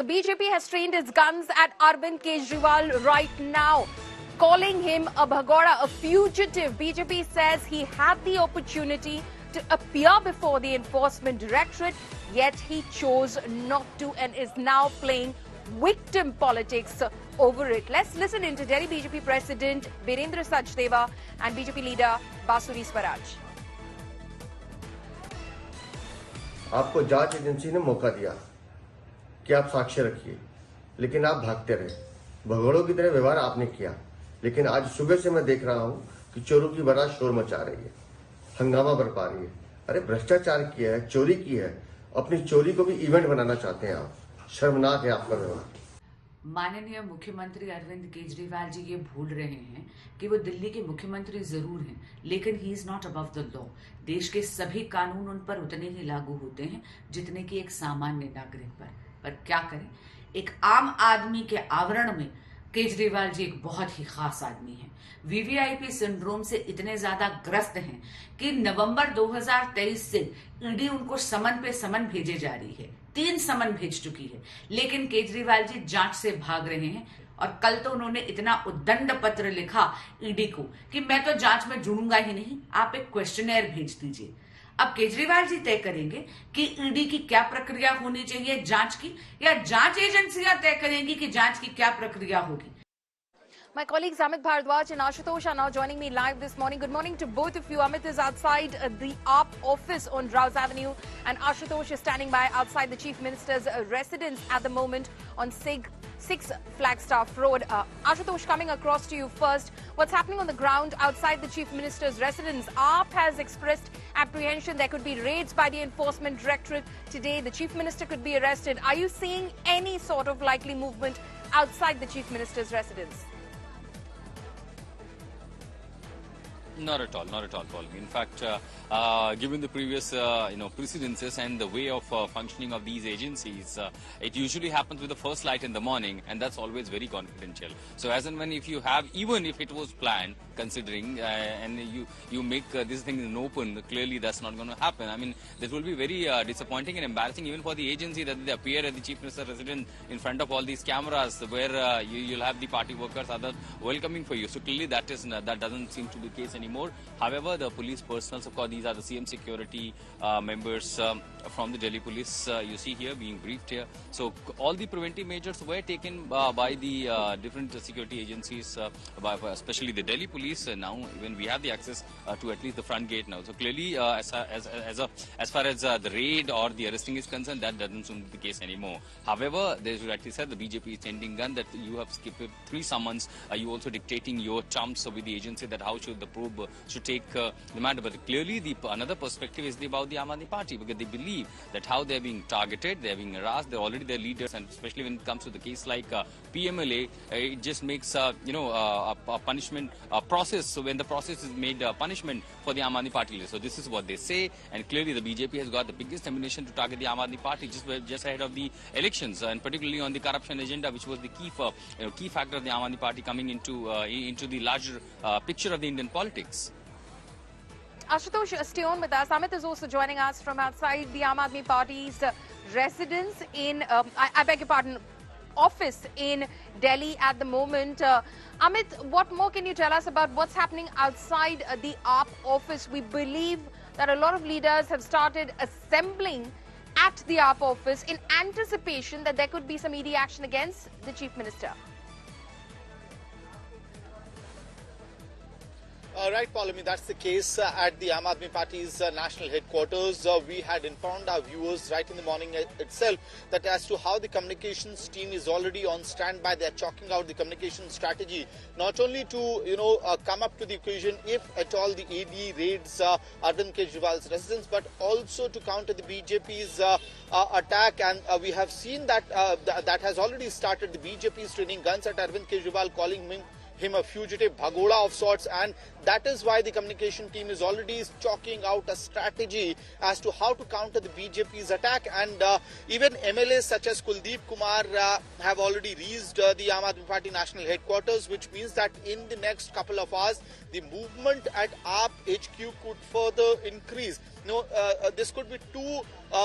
The BJP has trained its guns at Arvind Kejriwal right now, calling him a bhagoda, a fugitive. BJP says he had the opportunity to appear before the Enforcement Directorate, yet he chose not to and is now playing victim politics over it. Let's listen into Delhi BJP President Virendra Sachdeva and BJP leader Basuri Swaraj. आपको जांच agency ने मौका दिया कि आप साक्ष्य रखिए, लेकिन आप भागते रहे। भगोड़ों की तरह व्यवहार आपने किया, लेकिन आज सुबह से मैं देख रहा हूं कि चोरों की बारात शोर मचा रही है, हंगामा बरपा रही है। अरे भ्रष्टाचार किया है, चोरी की है, अपनी चोरी को भी इवेंट बनाना चाहते हैं आप। शर्मनाक है आपका व्यवहार। माननीय मुख्यमंत्री अरविंद केजरीवाल जी ये भूल रहे हैं कि वो दिल्ली के मुख्यमंत्री जरूर हैं, लेकिन he is not above the law. देश के सभी कानून उन पर उतने ही लागू होते हैं जितने कि एक सामान्य नागरिक पर क्या करें, एक आम आदमी के आवरण में केजरीवाल जी एक बहुत ही खास आदमी हैं। वीवीआईपी सिंड्रोम से इतने ज्यादा ग्रस्त हैं कि नवंबर 2023 से ईडी उनको समन पे समन भेजे जा रही है। 3 समन भेज चुकी है, लेकिन केजरीवाल जी जांच से भाग रहे हैं। और कल तो उन्होंने इतना उद्दंड पत्र लिखा ईडी को कि मैं तो जांच में जुड़ूंगा ही नहीं, आप एक क्वेश्चनेयर भेज दीजिए। अब केजरीवाल जी तय करेंगे कि ईडी की क्या प्रक्रिया होनी चाहिए जांच की, या जांच एजेंसियां तय करेंगी कि जांच की क्या प्रक्रिया होगी। My colleagues Amit Bharadwaj and Ashutosh are now joining me live this morning. Good morning to both of you. Amit is outside the AAP office on Rouse Avenue and Ashutosh is standing by outside the Chief Minister's residence at the moment on 6 Flagstaff Road. Ashutosh, coming across to you first. What's happening on the ground outside the Chief Minister's residence? AAP has expressed apprehension there could be raids by the Enforcement Directorate today. The Chief Minister could be arrested. Are you seeing any sort of likely movement outside the Chief Minister's residence? Not at all, Paul. In fact, given the previous, precedences and the way of functioning of these agencies, it usually happens with the first light in the morning, and that's always very confidential. So as and when if you have, even if it was planned, considering, and you make this thing in open, clearly that's not going to happen. I mean, this will be very disappointing and embarrassing even for the agency that they appear at the Chief Minister's residence in front of all these cameras, where you'll have the party workers, others welcoming for you. So clearly that doesn't seem to be the case anymore. However, the police personnel, of course, these are the CM security members from the Delhi police, you see here being briefed here. So all the preventive measures were taken by the different security agencies, especially the Delhi police. Now even we have the access to at least the front gate now. So clearly, as far as the raid or the arresting is concerned, that doesn't seem to be the case anymore. However, as you rightly said, the BJP is changing gun that you have skipped 3 summons. You also dictating your terms with the agency that how should the probe should take the matter. But clearly another perspective is about the Aam Aadmi Party, because they believe that how they're being targeted, they're being harassed, they're already their leaders, and especially when it comes to the case like PMLA, it just makes a punishment process. So when the process is made punishment for the Aam Aadmi Party leaders. So this is what they say, and clearly the BJP has got the biggest ammunition to target the Aam Aadmi Party just ahead of the elections, and particularly on the corruption agenda, which was the key factor of the Aam Aadmi Party coming into the larger picture of the Indian politics. Ashutosh, stay on with us. Amit is also joining us from outside the Aam Aadmi Party's residence in, I beg your pardon, office in Delhi at the moment. Amit, what more can you tell us about what's happening outside the AAP office? We believe that a lot of leaders have started assembling at the AAP office in anticipation that there could be some ED action against the Chief Minister. Right, Paul, that's the case at the Aam Aadmi Party's national headquarters. We had informed our viewers right in the morning itself that as to how the communications team is already on standby. They're chalking out the communication strategy, not only to, come up to the occasion if at all the AD raids Arvind Kejriwal's residence, but also to counter the BJP's attack. And we have seen that that has already started. The BJP is training guns at Arvind Kejriwal, calling him a fugitive bhagoda of sorts, and that is why the communication team is already chalking out a strategy as to how to counter the BJP's attack. And even MLAs such as Kuldeep Kumar have already reached the Aam Aadmi Party national headquarters, which means that in the next couple of hours, the movement at AAP HQ could further increase. This could be two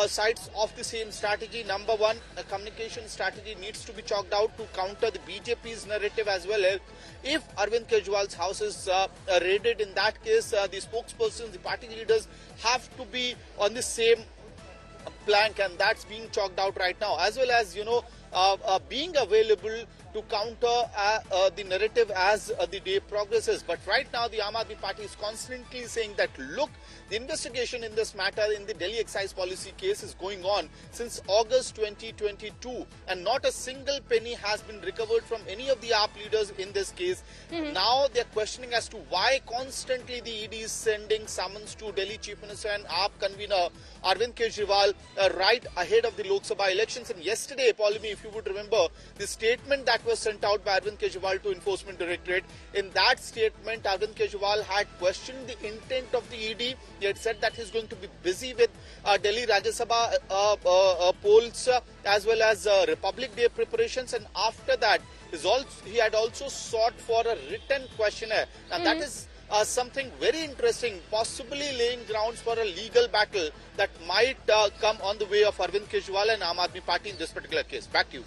sides of the same strategy. Number one, a communication strategy needs to be chalked out to counter the BJP's narrative as well. If Arvind Kejriwal's house is raided, in that case, the spokespersons, the party leaders have to be on the same plank, and that's being chalked out right now, as well as, being available to counter the narrative as the day progresses. But right now, the Aam Aadmi Party is constantly saying that, look, the investigation in this matter in the Delhi excise policy case is going on since August 2022, and not a single penny has been recovered from any of the AAP leaders in this case. Now they're questioning as to why constantly the ED is sending summons to Delhi Chief Minister and AAP convener Arvind Kejriwal right ahead of the Lok Sabha elections. And yesterday, Paulimi, if you would remember, the statement that was sent out by Arvind Kejriwal to Enforcement Directorate, in that statement, Arvind Kejriwal had questioned the intent of the ED. He had said that he's going to be busy with Delhi Rajya Sabha polls as well as Republic Day preparations, and after that, he had also sought for a written questionnaire. Now that is something very interesting, possibly laying grounds for a legal battle that might come on the way of Arvind Kejriwal and Aam Aadmi Party in this particular case. Back to you.